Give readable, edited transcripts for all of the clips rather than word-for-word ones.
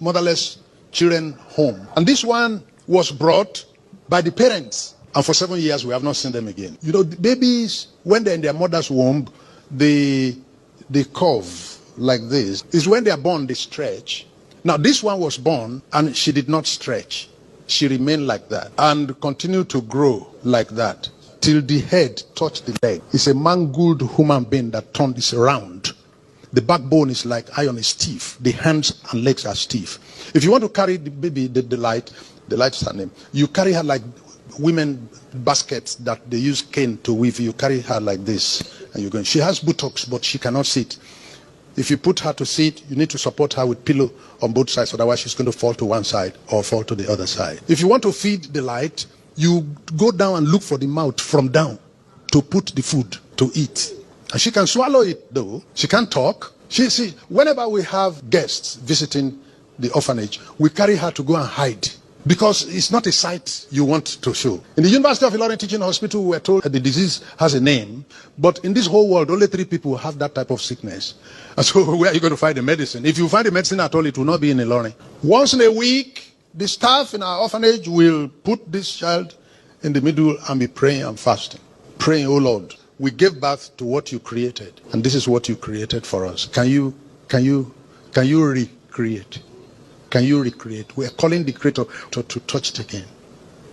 motherless children home. And this one was brought by the parents. And for 7 years, we have not seen them again. You know, the babies, when they're in their mother's womb, they curve like this. It's when they are born, they stretch. Now, this one was born, and she did not stretch. She remained like that and continued to grow like that till the head touched the leg. It's a mangled human being that turned this around. The backbone is like iron, is stiff. The hands and legs are stiff. If you want to carry the baby, the light is her name. You carry her like women baskets that they use cane to weave. You carry her like this, and you're going. She has buttocks, but she cannot sit. If you put her to sit, you need to support her with pillow on both sides, otherwise she's going to fall to one side or fall to the other side. If you want to feed the light, you go down and look for the mouth from down to put the food to eat. And she can swallow it though. She can't talk. See, whenever we have guests visiting the orphanage, we carry her to go and hide, because it's not a sight you want to show. In the University of Ilorin Teaching Hospital, we were told that the disease has a name, but in this whole world, only 3 people have that type of sickness. And so where are you going to find the medicine? If you find the medicine at all, it will not be in Ilorin. Once in a week, the staff in our orphanage will put this child in the middle and be praying and fasting. Praying, oh Lord, we gave birth to what you created, and this is what you created for us. Can you recreate? Can you recreate? We are calling the Creator to touch it again.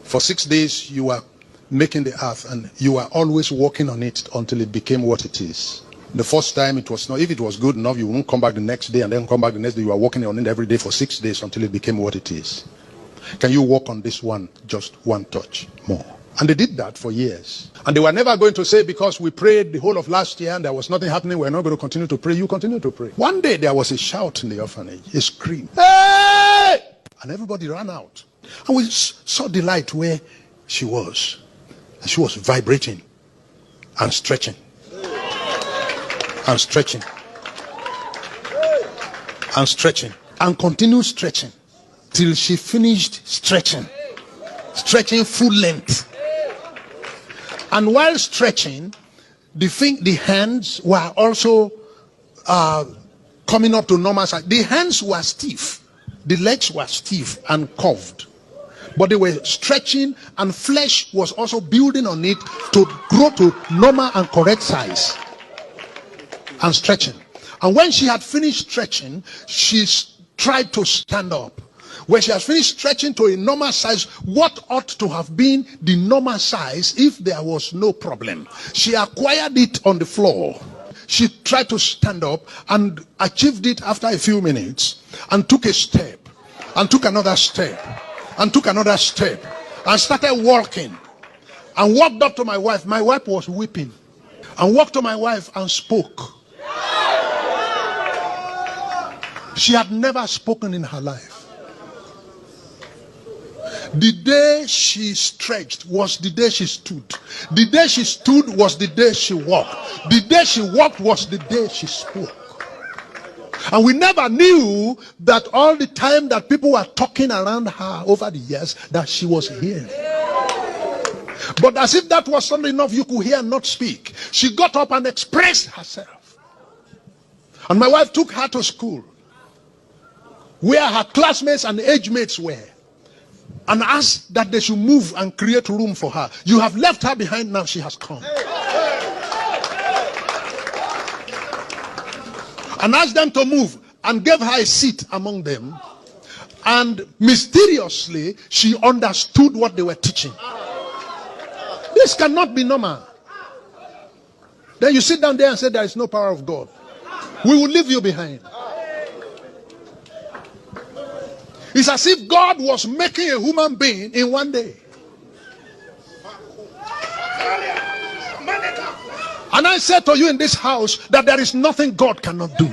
For 6 days, you are making the earth, and you are always working on it until it became what it is. The first time it was not. If it was good enough, you won't come back the next day and then come back the next day. You are working on it every day for 6 days until it became what it is. Can you work on this one, just one touch more? And they did that for years. And they were never going to say, because we prayed the whole of last year and there was nothing happening, we're not going to continue to pray. You continue to pray. One day there was a shout in the orphanage, a scream. Hey! And everybody ran out. And we saw the light where she was. And she was vibrating and stretching. And stretching. And stretching. And continued stretching till she finished stretching. Stretching full length. And while stretching, the hands were also coming up to normal size. The hands were stiff. The legs were stiff and curved. But they were stretching, and flesh was also building on it to grow to normal and correct size. And stretching. And when she had finished stretching, she tried to stand up. When she has finished stretching to a normal size, what ought to have been the normal size if there was no problem, she acquired it on the floor. She tried to stand up and achieved it after a few minutes, and took a step, and took another step, and took another step, and started walking, and walked up to my wife. My wife was weeping, and walked to my wife and spoke. She had never spoken in her life. The day she stretched was the day she stood. The day she stood was the day she walked. The day she walked was the day she spoke. And we never knew that all the time that people were talking around her over the years, that she was hearing. But as if that was something enough you could hear and not speak, she got up and expressed herself. And my wife took her to school, where her classmates and age mates were, and asked that they should move and create room for her. You have left her behind, now she has come. And asked them to move, and gave her a seat among them. And mysteriously, she understood what they were teaching. This cannot be normal. Then you sit down there and say there is no power of God. We will leave you behind. It's as if God was making a human being in one day. And I said to you in this house that there is nothing God cannot do.